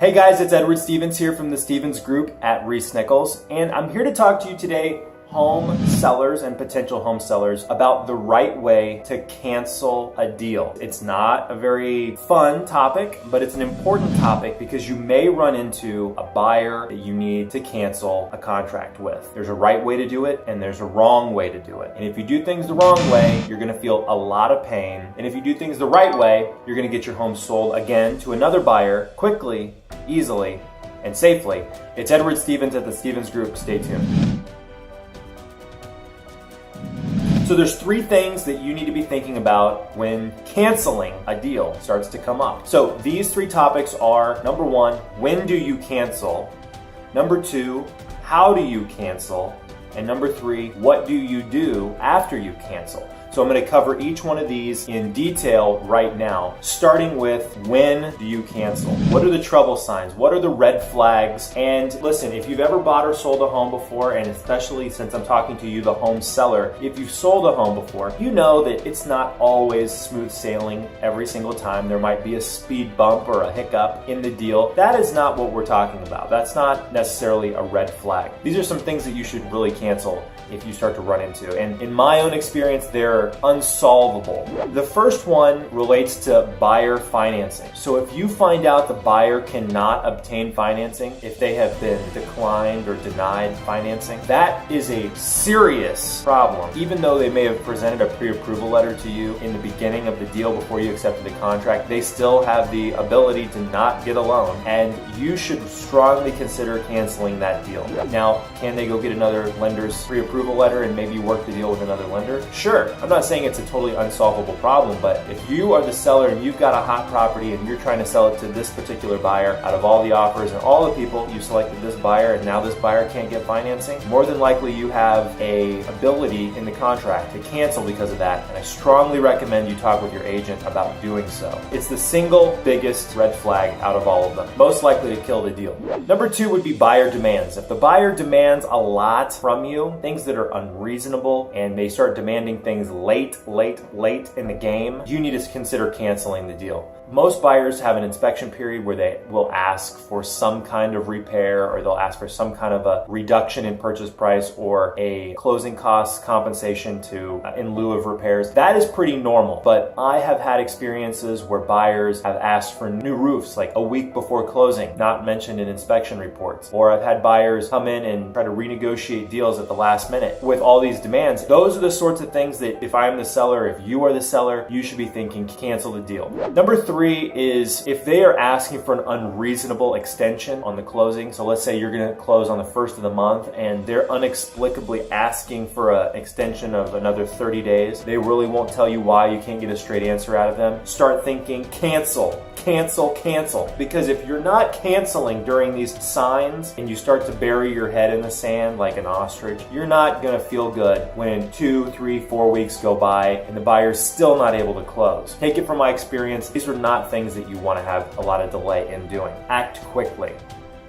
Hey guys, it's Edward Stevens here from the Stevens Group at Reese Nichols, and I'm here to talk to you today, home sellers and potential home sellers, about the right way to cancel a deal. It's not a very fun topic, but it's an important topic because you may run into a buyer that you need to cancel a contract with. There's a right way to do it and there's a wrong way to do it. And if you do things the wrong way, you're gonna feel a lot of pain. And if you do things the right way, you're gonna get your home sold again to another buyer quickly, easily, and safely. It's Edward Stevens at the Stevens Group. Stay tuned. So there's three things that you need to be thinking about when canceling a deal starts to come up. So these three topics are, number one, when do you cancel? Number two, how do you cancel? And number three, what do you do after you cancel? So I'm going to cover each one of these in detail right now, starting with when do you cancel? What are the trouble signs? What are the red flags? And listen, if you've ever bought or sold a home before, and especially since I'm talking to you, the home seller, if you've sold a home before, you know that it's not always smooth sailing every single time. There might be a speed bump or a hiccup in the deal. That is not what we're talking about. That's not necessarily a red flag. These are some things that you should really cancel if you start to run into. And in my own experience, they're unsolvable. The first one relates to buyer financing. So if you find out the buyer cannot obtain financing, if they have been declined or denied financing, that is a serious problem. Even though they may have presented a pre-approval letter to you in the beginning of the deal before you accepted the contract, they still have the ability to not get a loan, and you should strongly consider canceling that deal. Now, can they go get another lender's pre-approval letter and maybe work the deal with another lender? Sure. I'm not saying it's a totally unsolvable problem, but if you are the seller and you've got a hot property and you're trying to sell it to this particular buyer, out of all the offers and all the people, you selected this buyer and now this buyer can't get financing, more than likely you have a ability in the contract to cancel because of that, and I strongly recommend you talk with your agent about doing so. It's the single biggest red flag out of all of them, most likely to kill the deal. Number two would be buyer demands. If the buyer demands a lot from you, things that are unreasonable, and they start demanding things late in the game, you need to consider canceling the deal. Most buyers have an inspection period where they will ask for some kind of repair, or they'll ask for some kind of a reduction in purchase price or a closing costs compensation in lieu of repairs. That is pretty normal, but I have had experiences where buyers have asked for new roofs like a week before closing, not mentioned in inspection reports. Or I've had buyers come in and try to renegotiate deals at the last minute with all these demands. Those are the sorts of things that if I'm the seller, if you are the seller, you should be thinking cancel the deal. Number three is if they are asking for an unreasonable extension on the closing. So let's say you're going to close on the first of the month and they're inexplicably asking for an extension of another 30 days. They really won't tell you why. You can't get a straight answer out of them. Start thinking cancel. Because if you're not canceling during these signs and you start to bury your head in the sand like an ostrich, you're not going to feel good when 2, 3, 4 weeks go by and the buyer's still not able to close. Take it from my experience. These are not things that you want to have a lot of delay in doing. Act quickly.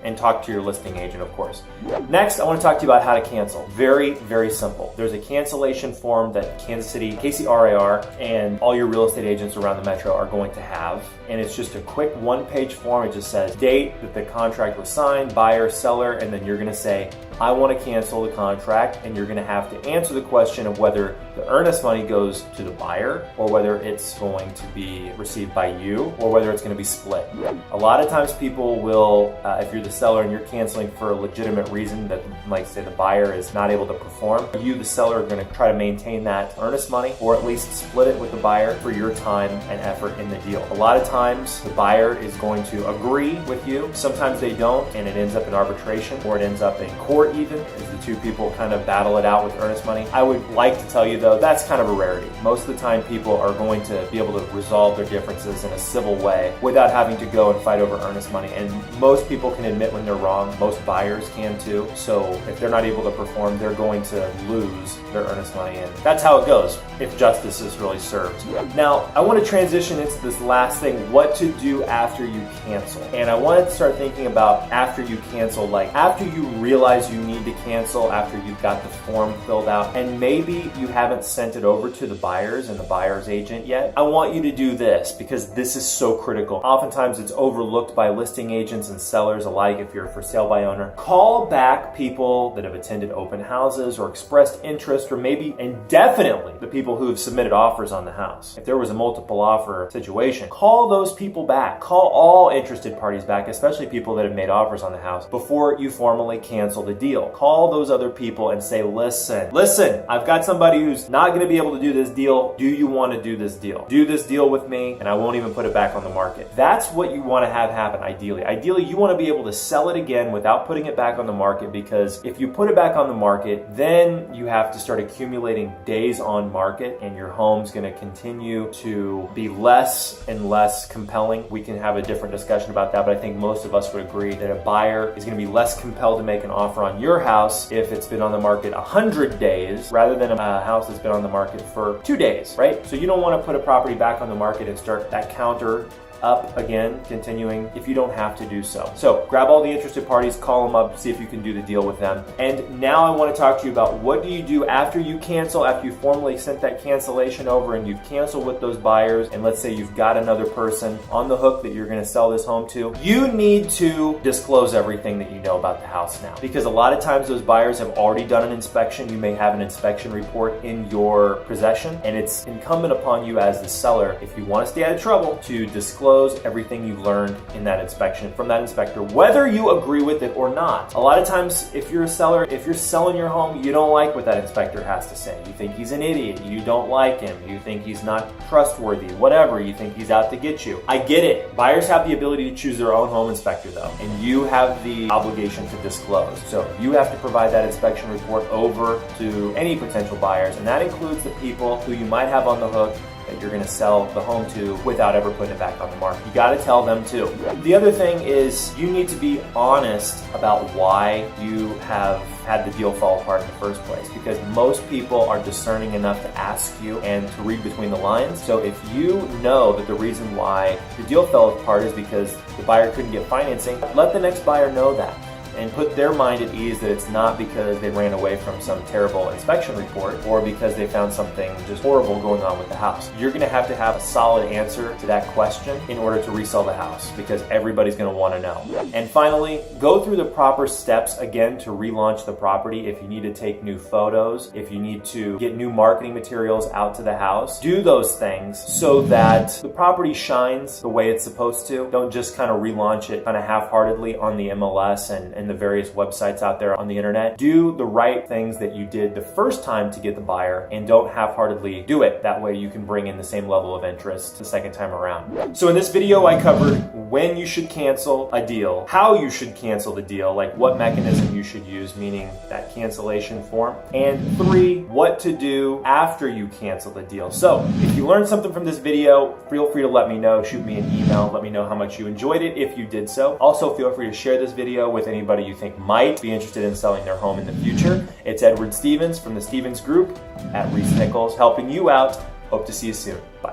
And talk to your listing agent, of course. Next, I want to talk to you about how to cancel. Very, very simple. There's a cancellation form that Kansas City, KCRAR, and all your real estate agents around the metro are going to have. And it's just a quick one-page form. It just says date that the contract was signed, buyer, seller, and then you're going to say, I want to cancel the contract, and you're going to have to answer the question of whether the earnest money goes to the buyer or whether it's going to be received by you or whether it's going to be split. A lot of times people will, if you're the seller and you're canceling for a legitimate reason that, like say, the buyer is not able to perform, you, the seller, are going to try to maintain that earnest money or at least split it with the buyer for your time and effort in the deal. A lot of times the buyer is going to agree with you. Sometimes they don't, and it ends up in arbitration or it ends up in court even, as the two people kind of battle it out with earnest money. I would like to tell you though, that's kind of a rarity. Most of the time people are going to be able to resolve their differences in a civil way without having to go and fight over earnest money. And most people can admit when they're wrong. Most buyers can too. So if they're not able to perform, they're going to lose their earnest money. And that's how it goes if justice is really served. Now, I want to transition into this last thing, what to do after you cancel. And I wanted to start thinking about after you cancel, like after you realize do need to cancel after you've got the form filled out, and maybe you haven't sent it over to the buyers and the buyer's agent yet, I want you to do this because this is so critical. Oftentimes it's overlooked by listing agents and sellers alike if you're a for sale by owner. Call back people that have attended open houses or expressed interest, or maybe indefinitely the people who have submitted offers on the house. If there was a multiple offer situation, call those people back. Call all interested parties back, especially people that have made offers on the house, before you formally cancel the deal. Call those other people and say, listen, I've got somebody who's not going to be able to do this deal. Do you want to do this deal? Do this deal with me and I won't even put it back on the market. That's what you want to have happen ideally. Ideally, you want to be able to sell it again without putting it back on the market, because if you put it back on the market, then you have to start accumulating days on market and your home's going to continue to be less and less compelling. We can have a different discussion about that, but I think most of us would agree that a buyer is going to be less compelled to make an offer on your house if it's been on the market 100 days rather than a house that's been on the market for 2 days, right? So you don't want to put a property back on the market and start that counter up again, continuing, if you don't have to do so. So grab all the interested parties, call them up, see if you can do the deal with them. And now I want to talk to you about what do you do after you cancel, after you formally sent that cancellation over and you cancel with those buyers, and let's say you've got another person on the hook that you're going to sell this home to. You need to disclose everything that you know about the house now, because a lot of times those buyers have already done an inspection. You may have an inspection report in your possession, and it's incumbent upon you as the seller, if you want to stay out of trouble, to disclose everything you've learned in that inspection from that inspector, whether you agree with it or not. A lot of times, if you're a seller, if you're selling your home, you don't like what that inspector has to say. You think he's an idiot. You don't like him. You think he's not trustworthy. Whatever. You think he's out to get you. I get it. Buyers have the ability to choose their own home inspector, though, and you have the obligation to disclose. So you have to provide that inspection report over to any potential buyers, and that includes the people who you might have on the hook that you're going to sell the home to without ever putting it back on the market. You got to tell them too. The other thing is you need to be honest about why you have had the deal fall apart in the first place, because most people are discerning enough to ask you and to read between the lines. So if you know that the reason why the deal fell apart is because the buyer couldn't get financing, let the next buyer know that, and put their mind at ease that it's not because they ran away from some terrible inspection report or because they found something just horrible going on with the house. You're going to have a solid answer to that question in order to resell the house, because everybody's going to want to know. And finally, go through the proper steps again to relaunch the property. If you need to take new photos, if you need to get new marketing materials out to the house, do those things so that the property shines the way it's supposed to. Don't just kind of relaunch it kind of half-heartedly on the MLS and the various websites out there on the internet. Do the right things that you did the first time to get the buyer, and don't half-heartedly do it. That way you can bring in the same level of interest the second time around. So in this video, I covered when you should cancel a deal, how you should cancel the deal, like what mechanism you should use, meaning that cancellation form, and 3, what to do after you cancel the deal. So if you learned something from this video, feel free to let me know. Shoot me an email. Let me know how much you enjoyed it if you did so. Also, feel free to share this video with anybody you think might be interested in selling their home in the future. It's Edward Stevens from the Stevens Group at Reese Nichols, helping you out. Hope to see you soon. Bye.